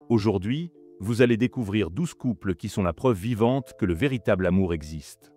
Aujourd'hui, vous allez découvrir 12 couples qui sont la preuve vivante que le véritable amour existe.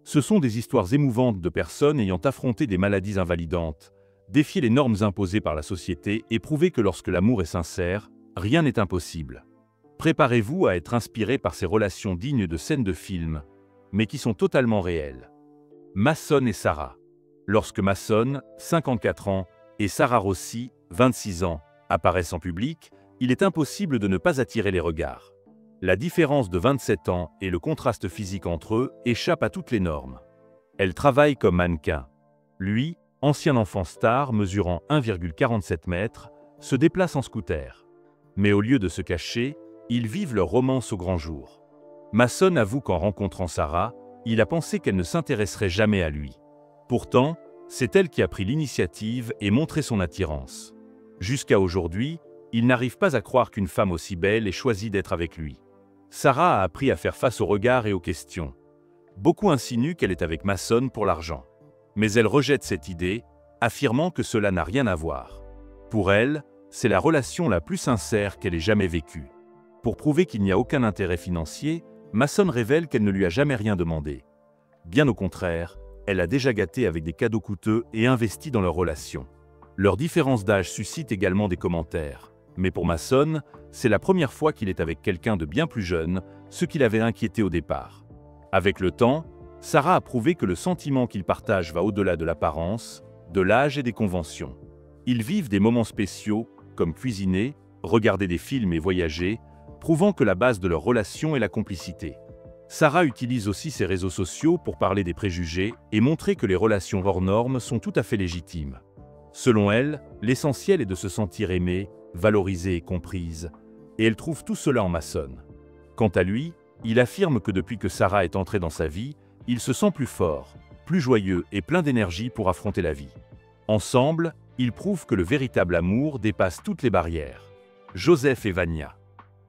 Ce sont des histoires émouvantes de personnes ayant affronté des maladies invalidantes, défié les normes imposées par la société et prouvé que lorsque l'amour est sincère, rien n'est impossible. Préparez-vous à être inspiré par ces relations dignes de scènes de film, mais qui sont totalement réelles. Mason et Sarah. Lorsque Mason, 54 ans, et Sarah Rossi, 26 ans, apparaissent en public, il est impossible de ne pas attirer les regards. La différence de 27 ans et le contraste physique entre eux échappent à toutes les normes. Elle travaille comme mannequin. Lui, ancien enfant star mesurant 1,47 m, se déplace en scooter. Mais au lieu de se cacher, ils vivent leur romance au grand jour. Mason avoue qu'en rencontrant Sarah, il a pensé qu'elle ne s'intéresserait jamais à lui. Pourtant, c'est elle qui a pris l'initiative et montré son attirance. Jusqu'à aujourd'hui, il n'arrive pas à croire qu'une femme aussi belle ait choisi d'être avec lui. Sarah a appris à faire face aux regards et aux questions. Beaucoup insinuent qu'elle est avec Mason pour l'argent. Mais elle rejette cette idée, affirmant que cela n'a rien à voir. Pour elle, c'est la relation la plus sincère qu'elle ait jamais vécue. Pour prouver qu'il n'y a aucun intérêt financier, Mason révèle qu'elle ne lui a jamais rien demandé. Bien au contraire, elle a déjà gâté avec des cadeaux coûteux et investi dans leur relation. Leur différence d'âge suscite également des commentaires. Mais pour Mason, c'est la première fois qu'il est avec quelqu'un de bien plus jeune, ce qui l'avait inquiété au départ. Avec le temps, Sarah a prouvé que le sentiment qu'ils partagent va au-delà de l'apparence, de l'âge et des conventions. Ils vivent des moments spéciaux, comme cuisiner, regarder des films et voyager, prouvant que la base de leur relation est la complicité. Sarah utilise aussi ses réseaux sociaux pour parler des préjugés et montrer que les relations hors normes sont tout à fait légitimes. Selon elle, l'essentiel est de se sentir aimée, valorisée et comprise, et elle trouve tout cela en Mason. Quant à lui, il affirme que depuis que Sarah est entrée dans sa vie, il se sent plus fort, plus joyeux et plein d'énergie pour affronter la vie. Ensemble, ils prouvent que le véritable amour dépasse toutes les barrières. Joseph et Vania.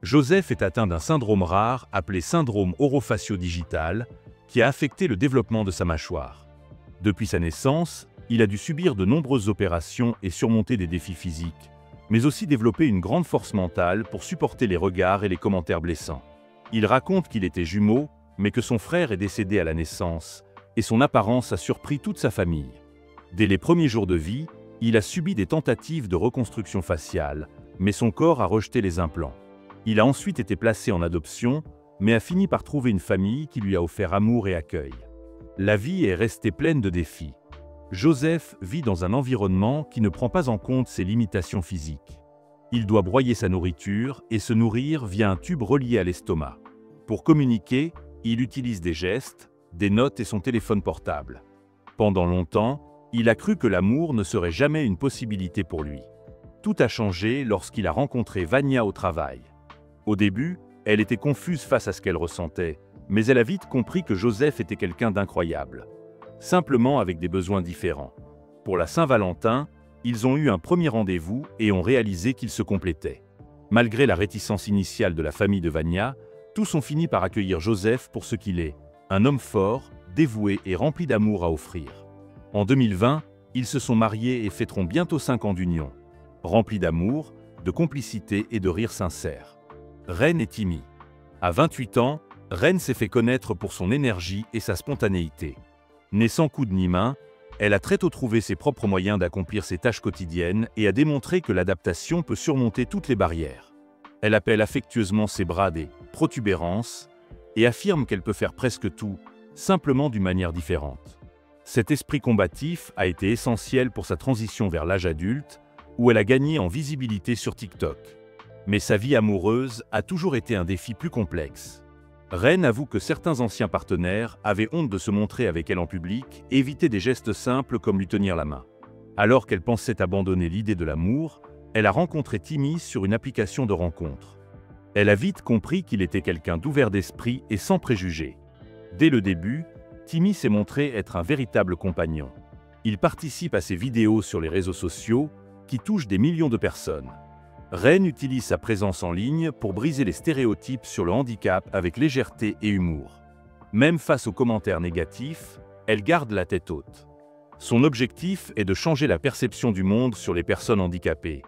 Joseph est atteint d'un syndrome rare appelé syndrome orofacio-digital qui a affecté le développement de sa mâchoire. Depuis sa naissance, il a dû subir de nombreuses opérations et surmonter des défis physiques, mais aussi développer une grande force mentale pour supporter les regards et les commentaires blessants. Il raconte qu'il était jumeau, mais que son frère est décédé à la naissance, et son apparence a surpris toute sa famille. Dès les premiers jours de vie, il a subi des tentatives de reconstruction faciale, mais son corps a rejeté les implants. Il a ensuite été placé en adoption, mais a fini par trouver une famille qui lui a offert amour et accueil. La vie est restée pleine de défis. Joseph vit dans un environnement qui ne prend pas en compte ses limitations physiques. Il doit broyer sa nourriture et se nourrir via un tube relié à l'estomac. Pour communiquer, il utilise des gestes, des notes et son téléphone portable. Pendant longtemps, il a cru que l'amour ne serait jamais une possibilité pour lui. Tout a changé lorsqu'il a rencontré Vania au travail. Au début, elle était confuse face à ce qu'elle ressentait, mais elle a vite compris que Joseph était quelqu'un d'incroyable. Simplement avec des besoins différents. Pour la Saint-Valentin, ils ont eu un premier rendez-vous et ont réalisé qu'ils se complétaient. Malgré la réticence initiale de la famille de Vania, tous ont fini par accueillir Joseph pour ce qu'il est, un homme fort, dévoué et rempli d'amour à offrir. En 2020, ils se sont mariés et fêteront bientôt 5 ans d'union, remplis d'amour, de complicité et de rire sincère. Ren et Timmy. À 28 ans, Ren s'est fait connaître pour son énergie et sa spontanéité. Née sans coude ni main, elle a très tôt trouvé ses propres moyens d'accomplir ses tâches quotidiennes et a démontré que l'adaptation peut surmonter toutes les barrières. Elle appelle affectueusement ses bras des protubérances et affirme qu'elle peut faire presque tout, simplement d'une manière différente. Cet esprit combatif a été essentiel pour sa transition vers l'âge adulte, où elle a gagné en visibilité sur TikTok. Mais sa vie amoureuse a toujours été un défi plus complexe. Ren avoue que certains anciens partenaires avaient honte de se montrer avec elle en public et évitaient des gestes simples comme lui tenir la main. Alors qu'elle pensait abandonner l'idée de l'amour, elle a rencontré Timmy sur une application de rencontre. Elle a vite compris qu'il était quelqu'un d'ouvert d'esprit et sans préjugés. Dès le début, Timmy s'est montré être un véritable compagnon. Il participe à ses vidéos sur les réseaux sociaux qui touchent des millions de personnes. Ren utilise sa présence en ligne pour briser les stéréotypes sur le handicap avec légèreté et humour. Même face aux commentaires négatifs, elle garde la tête haute. Son objectif est de changer la perception du monde sur les personnes handicapées,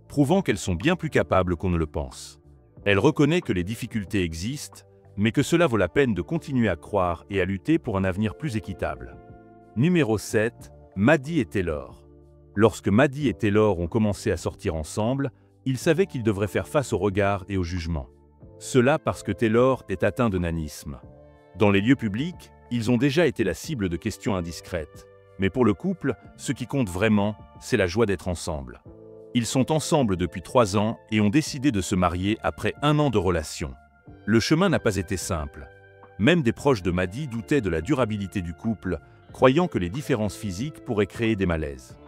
prouvant qu'elles sont bien plus capables qu'on ne le pense. Elle reconnaît que les difficultés existent, mais que cela vaut la peine de continuer à croire et à lutter pour un avenir plus équitable. Numéro 7. Maddie et Taylor. Lorsque Maddie et Taylor ont commencé à sortir ensemble, ils savaient qu'ils devraient faire face aux regards et aux jugements. Cela parce que Taylor est atteint de nanisme. Dans les lieux publics, ils ont déjà été la cible de questions indiscrètes. Mais pour le couple, ce qui compte vraiment, c'est la joie d'être ensemble. Ils sont ensemble depuis 3 ans et ont décidé de se marier après 1 an de relation. Le chemin n'a pas été simple. Même des proches de Maddie doutaient de la durabilité du couple, croyant que les différences physiques pourraient créer des malaises.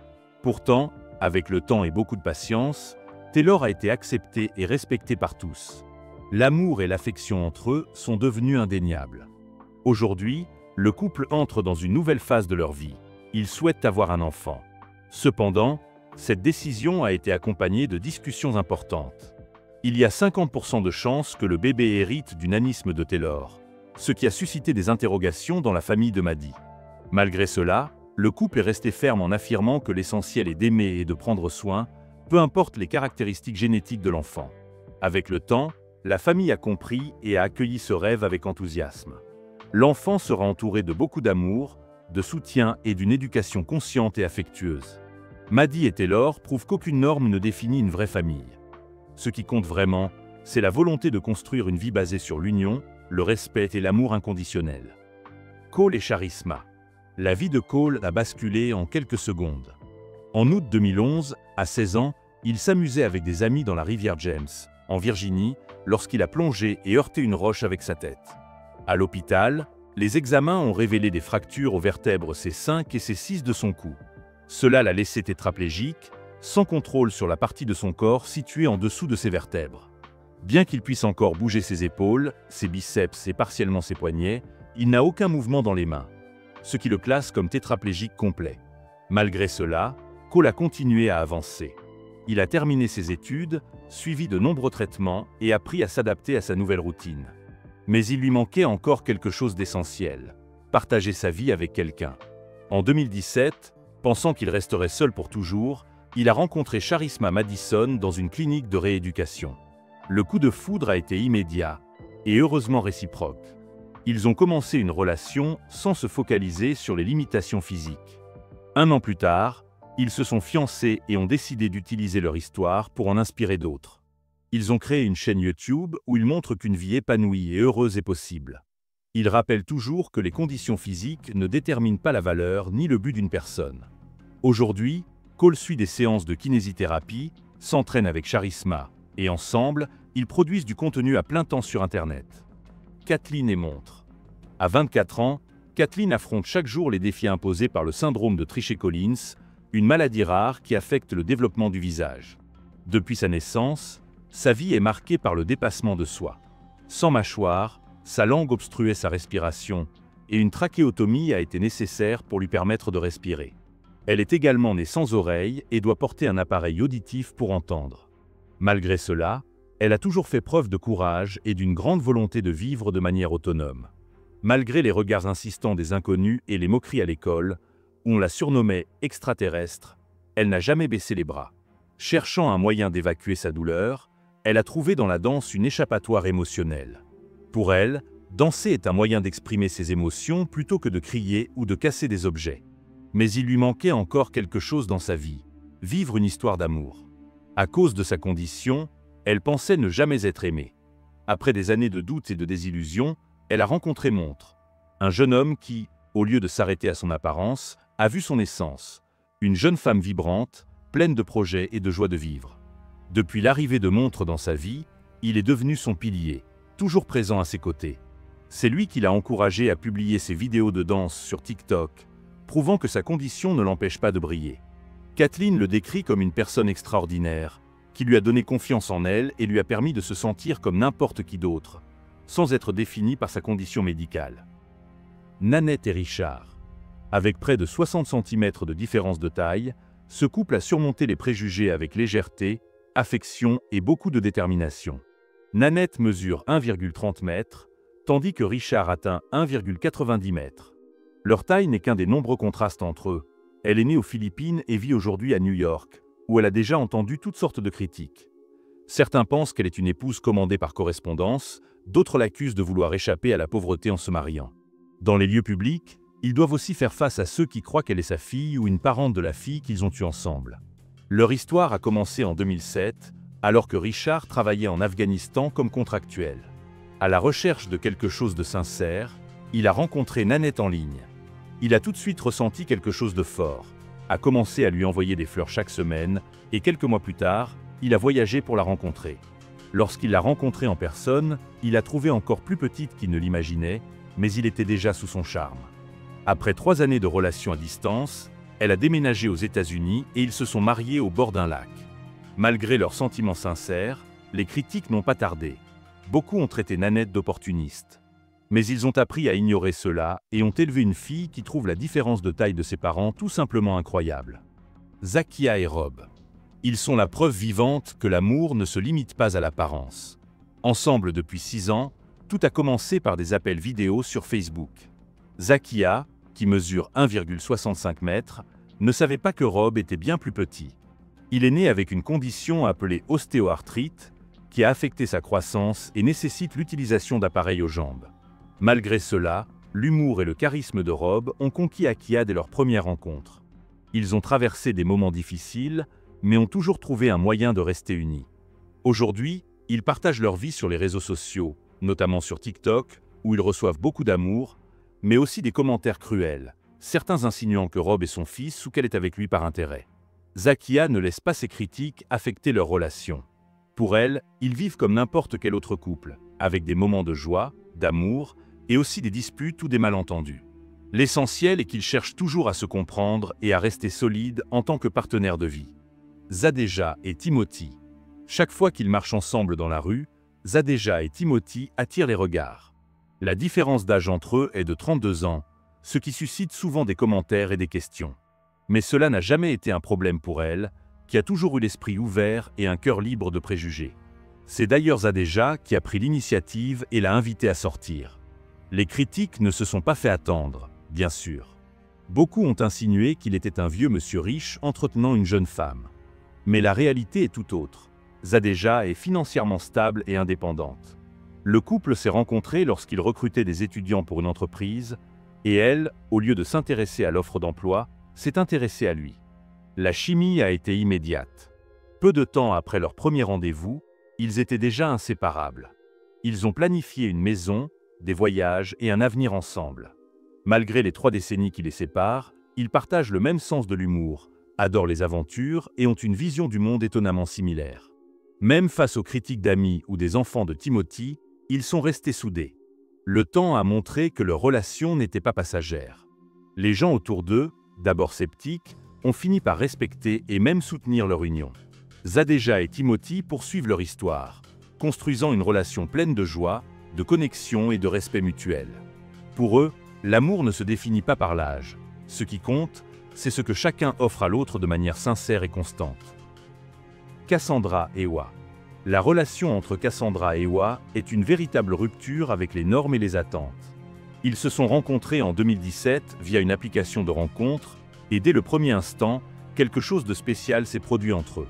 Pourtant, avec le temps et beaucoup de patience, Taylor a été accepté et respecté par tous. L'amour et l'affection entre eux sont devenus indéniables. Aujourd'hui, le couple entre dans une nouvelle phase de leur vie. Ils souhaitent avoir un enfant. Cependant, cette décision a été accompagnée de discussions importantes. Il y a 50% de chances que le bébé hérite du nanisme de Taylor, ce qui a suscité des interrogations dans la famille de Maddie. Malgré cela, le couple est resté ferme en affirmant que l'essentiel est d'aimer et de prendre soin, peu importe les caractéristiques génétiques de l'enfant. Avec le temps, la famille a compris et a accueilli ce rêve avec enthousiasme. L'enfant sera entouré de beaucoup d'amour, de soutien et d'une éducation consciente et affectueuse. Maddie et Taylor prouvent qu'aucune norme ne définit une vraie famille. Ce qui compte vraiment, c'est la volonté de construire une vie basée sur l'union, le respect et l'amour inconditionnel. Cole et Charisma. La vie de Cole a basculé en quelques secondes. En août 2011, à 16 ans, il s'amusait avec des amis dans la rivière James, en Virginie, lorsqu'il a plongé et heurté une roche avec sa tête. À l'hôpital, les examens ont révélé des fractures aux vertèbres C5 et C6 de son cou. Cela l'a laissé tétraplégique, sans contrôle sur la partie de son corps située en dessous de ses vertèbres. Bien qu'il puisse encore bouger ses épaules, ses biceps et partiellement ses poignets, il n'a aucun mouvement dans les mains, ce qui le classe comme tétraplégique complet. Malgré cela, Cole a continué à avancer. Il a terminé ses études, suivi de nombreux traitements et appris à s'adapter à sa nouvelle routine. Mais il lui manquait encore quelque chose d'essentiel, partager sa vie avec quelqu'un. En 2017, pensant qu'il resterait seul pour toujours, il a rencontré Charisma Madison dans une clinique de rééducation. Le coup de foudre a été immédiat et heureusement réciproque. Ils ont commencé une relation sans se focaliser sur les limitations physiques. 1 an plus tard, ils se sont fiancés et ont décidé d'utiliser leur histoire pour en inspirer d'autres. Ils ont créé une chaîne YouTube où ils montrent qu'une vie épanouie et heureuse est possible. Ils rappellent toujours que les conditions physiques ne déterminent pas la valeur ni le but d'une personne. Aujourd'hui, Cole suit des séances de kinésithérapie, s'entraîne avec Charisma, et ensemble, ils produisent du contenu à plein temps sur Internet. Kathleen et montre. À 24 ans, Kathleen affronte chaque jour les défis imposés par le syndrome de Treacher-Collins, une maladie rare qui affecte le développement du visage. Depuis sa naissance, sa vie est marquée par le dépassement de soi. Sans mâchoire, sa langue obstruait sa respiration, et une trachéotomie a été nécessaire pour lui permettre de respirer. Elle est également née sans oreille et doit porter un appareil auditif pour entendre. Malgré cela, elle a toujours fait preuve de courage et d'une grande volonté de vivre de manière autonome. Malgré les regards insistants des inconnus et les moqueries à l'école, où on la surnommait extraterrestre, elle n'a jamais baissé les bras. Cherchant un moyen d'évacuer sa douleur, elle a trouvé dans la danse une échappatoire émotionnelle. Pour elle, danser est un moyen d'exprimer ses émotions plutôt que de crier ou de casser des objets. Mais il lui manquait encore quelque chose dans sa vie, vivre une histoire d'amour. À cause de sa condition, elle pensait ne jamais être aimée. Après des années de doutes et de désillusions, elle a rencontré Montre, un jeune homme qui, au lieu de s'arrêter à son apparence, a vu son essence, une jeune femme vibrante, pleine de projets et de joie de vivre. Depuis l'arrivée de Montre dans sa vie, il est devenu son pilier, toujours présent à ses côtés. C'est lui qui l'a encouragé à publier ses vidéos de danse sur TikTok, prouvant que sa condition ne l'empêche pas de briller. Kathleen le décrit comme une personne extraordinaire, qui lui a donné confiance en elle et lui a permis de se sentir comme n'importe qui d'autre, sans être définie par sa condition médicale. Nanette et Richard. Avec près de 60 cm de différence de taille, ce couple a surmonté les préjugés avec légèreté, affection et beaucoup de détermination. Nanette mesure 1,30 m, tandis que Richard atteint 1,90 m. Leur taille n'est qu'un des nombreux contrastes entre eux. Elle est née aux Philippines et vit aujourd'hui à New York, où elle a déjà entendu toutes sortes de critiques. Certains pensent qu'elle est une épouse commandée par correspondance, d'autres l'accusent de vouloir échapper à la pauvreté en se mariant. Dans les lieux publics, ils doivent aussi faire face à ceux qui croient qu'elle est sa fille ou une parente de la fille qu'ils ont eue ensemble. Leur histoire a commencé en 2007, alors que Richard travaillait en Afghanistan comme contractuel. À la recherche de quelque chose de sincère, il a rencontré Nanette en ligne. Il a tout de suite ressenti quelque chose de fort, a commencé à lui envoyer des fleurs chaque semaine, et quelques mois plus tard, il a voyagé pour la rencontrer. Lorsqu'il l'a rencontrée en personne, il l'a trouvée encore plus petite qu'il ne l'imaginait, mais il était déjà sous son charme. Après 3 années de relations à distance, elle a déménagé aux États-Unis et ils se sont mariés au bord d'un lac. Malgré leurs sentiments sincères, les critiques n'ont pas tardé. Beaucoup ont traité Nanette d'opportuniste. Mais ils ont appris à ignorer cela et ont élevé une fille qui trouve la différence de taille de ses parents tout simplement incroyable. Zakia et Rob. Ils sont la preuve vivante que l'amour ne se limite pas à l'apparence. Ensemble depuis 6 ans, tout a commencé par des appels vidéo sur Facebook. Zakia, qui mesure 1,65 m, ne savait pas que Rob était bien plus petit. Il est né avec une condition appelée ostéoarthrite, qui a affecté sa croissance et nécessite l'utilisation d'appareils aux jambes. Malgré cela, l'humour et le charisme de Rob ont conquis Zakia dès leur première rencontre. Ils ont traversé des moments difficiles, mais ont toujours trouvé un moyen de rester unis. Aujourd'hui, ils partagent leur vie sur les réseaux sociaux, notamment sur TikTok, où ils reçoivent beaucoup d'amour, mais aussi des commentaires cruels, certains insinuant que Rob est son fils ou qu'elle est avec lui par intérêt. Zakia ne laisse pas ces critiques affecter leur relation. Pour elle, ils vivent comme n'importe quel autre couple, avec des moments de joie, d'amour, et aussi des disputes ou des malentendus. L'essentiel est qu'ils cherchent toujours à se comprendre et à rester solides en tant que partenaires de vie. Zadeja et Timothy. Chaque fois qu'ils marchent ensemble dans la rue, Zadeja et Timothy attirent les regards. La différence d'âge entre eux est de 32 ans, ce qui suscite souvent des commentaires et des questions. Mais cela n'a jamais été un problème pour elle, qui a toujours eu l'esprit ouvert et un cœur libre de préjugés. C'est d'ailleurs Zadeja qui a pris l'initiative et l'a invité à sortir. Les critiques ne se sont pas fait attendre, bien sûr. Beaucoup ont insinué qu'il était un vieux monsieur riche entretenant une jeune femme. Mais la réalité est tout autre. Zadeja est financièrement stable et indépendante. Le couple s'est rencontré lorsqu'il recrutait des étudiants pour une entreprise, et elle, au lieu de s'intéresser à l'offre d'emploi, s'est intéressée à lui. La chimie a été immédiate. Peu de temps après leur premier rendez-vous, ils étaient déjà inséparables. Ils ont planifié une maison, des voyages et un avenir ensemble. Malgré les 3 décennies qui les séparent, ils partagent le même sens de l'humour, adorent les aventures et ont une vision du monde étonnamment similaire. Même face aux critiques d'amis ou des enfants de Timothy, ils sont restés soudés. Le temps a montré que leur relation n'était pas passagère. Les gens autour d'eux, d'abord sceptiques, ont fini par respecter et même soutenir leur union. Zadeja et Timothy poursuivent leur histoire, construisant une relation pleine de joie, de connexion et de respect mutuel. Pour eux, l'amour ne se définit pas par l'âge. Ce qui compte, c'est ce que chacun offre à l'autre de manière sincère et constante. Cassandra et Ewa. La relation entre Cassandra et Ewa est une véritable rupture avec les normes et les attentes. Ils se sont rencontrés en 2017 via une application de rencontre, et dès le premier instant, quelque chose de spécial s'est produit entre eux.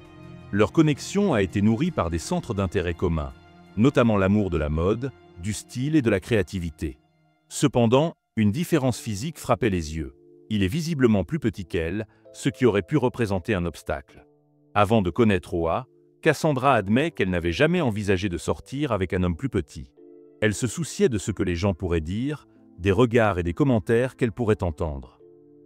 Leur connexion a été nourrie par des centres d'intérêt communs, notamment l'amour de la mode, du style et de la créativité. Cependant, une différence physique frappait les yeux. Il est visiblement plus petit qu'elle, ce qui aurait pu représenter un obstacle. Avant de connaître Ewa, Cassandra admet qu'elle n'avait jamais envisagé de sortir avec un homme plus petit. Elle se souciait de ce que les gens pourraient dire, des regards et des commentaires qu'elle pourrait entendre.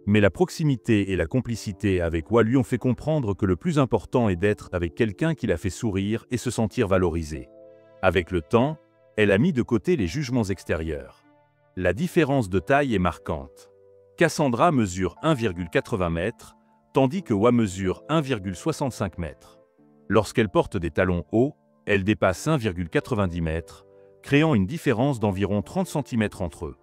Mais la proximité et la complicité avec Ewa lui ont fait comprendre que le plus important est d'être avec quelqu'un qui la fait sourire et se sentir valorisée. Avec le temps, elle a mis de côté les jugements extérieurs. La différence de taille est marquante. Cassandra mesure 1,80 m, tandis que Ewa mesure 1,65 m. Lorsqu'elle porte des talons hauts, elle dépasse 1,90 m, créant une différence d'environ 30 cm entre eux.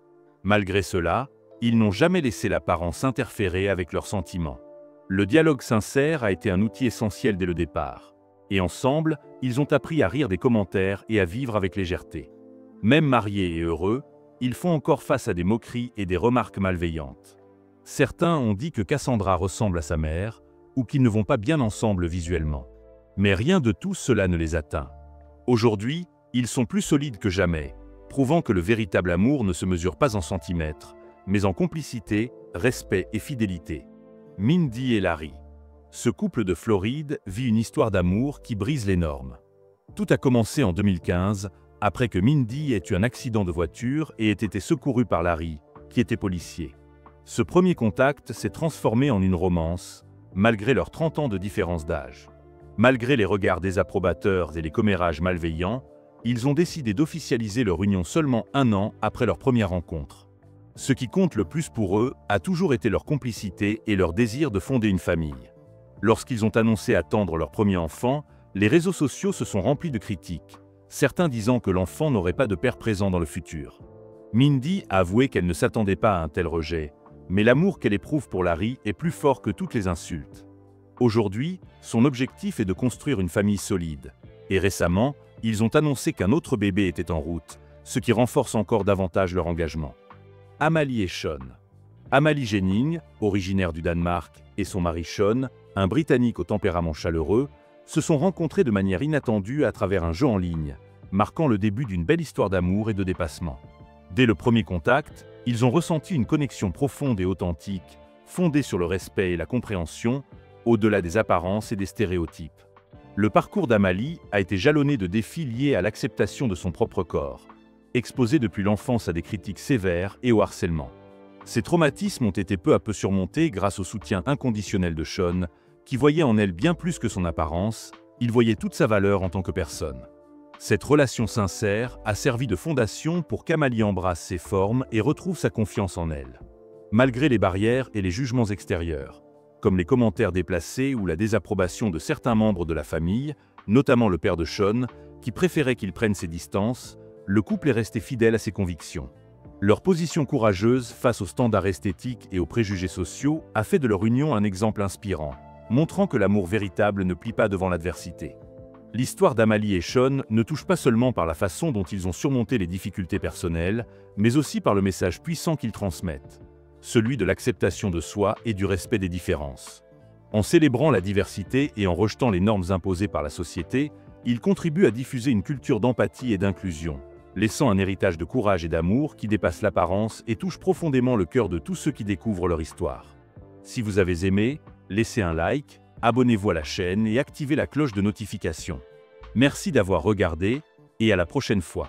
Malgré cela, ils n'ont jamais laissé l'apparence interférer avec leurs sentiments. Le dialogue sincère a été un outil essentiel dès le départ. Et ensemble, ils ont appris à rire des commentaires et à vivre avec légèreté. Même mariés et heureux, ils font encore face à des moqueries et des remarques malveillantes. Certains ont dit que Cassandra ressemble à sa mère, ou qu'ils ne vont pas bien ensemble visuellement. Mais rien de tout cela ne les atteint. Aujourd'hui, ils sont plus solides que jamais, prouvant que le véritable amour ne se mesure pas en centimètres, mais en complicité, respect et fidélité. Mindy et Larry. Ce couple de Floride vit une histoire d'amour qui brise les normes. Tout a commencé en 2015, après que Mindy ait eu un accident de voiture et ait été secourue par Larry, qui était policier. Ce premier contact s'est transformé en une romance, malgré leurs 30 ans de différence d'âge. Malgré les regards désapprobateurs et les commérages malveillants, ils ont décidé d'officialiser leur union seulement 1 an après leur première rencontre. Ce qui compte le plus pour eux a toujours été leur complicité et leur désir de fonder une famille. Lorsqu'ils ont annoncé attendre leur premier enfant, les réseaux sociaux se sont remplis de critiques, certains disant que l'enfant n'aurait pas de père présent dans le futur. Mindy a avoué qu'elle ne s'attendait pas à un tel rejet, mais l'amour qu'elle éprouve pour Larry est plus fort que toutes les insultes. Aujourd'hui, son objectif est de construire une famille solide. Et récemment, ils ont annoncé qu'un autre bébé était en route, ce qui renforce encore davantage leur engagement. Amalie et Sean. Amalie Jenning, originaire du Danemark, et son mari Sean, un Britannique au tempérament chaleureux, se sont rencontrés de manière inattendue à travers un jeu en ligne, marquant le début d'une belle histoire d'amour et de dépassement. Dès le premier contact, ils ont ressenti une connexion profonde et authentique, fondée sur le respect et la compréhension, au-delà des apparences et des stéréotypes. Le parcours d'Amalie a été jalonné de défis liés à l'acceptation de son propre corps, exposée depuis l'enfance à des critiques sévères et au harcèlement. Ces traumatismes ont été peu à peu surmontés grâce au soutien inconditionnel de Sean, qui voyait en elle bien plus que son apparence, il voyait toute sa valeur en tant que personne. Cette relation sincère a servi de fondation pour qu'Amalie embrasse ses formes et retrouve sa confiance en elle. Malgré les barrières et les jugements extérieurs, comme les commentaires déplacés ou la désapprobation de certains membres de la famille, notamment le père de Sean, qui préférait qu'il prenne ses distances, le couple est resté fidèle à ses convictions. Leur position courageuse face aux standards esthétiques et aux préjugés sociaux a fait de leur union un exemple inspirant, montrant que l'amour véritable ne plie pas devant l'adversité. L'histoire d'Amalie et Sean ne touche pas seulement par la façon dont ils ont surmonté les difficultés personnelles, mais aussi par le message puissant qu'ils transmettent, celui de l'acceptation de soi et du respect des différences. En célébrant la diversité et en rejetant les normes imposées par la société, ils contribuent à diffuser une culture d'empathie et d'inclusion, laissant un héritage de courage et d'amour qui dépasse l'apparence et touche profondément le cœur de tous ceux qui découvrent leur histoire. Si vous avez aimé, laissez un like, abonnez-vous à la chaîne et activez la cloche de notification. Merci d'avoir regardé et à la prochaine fois.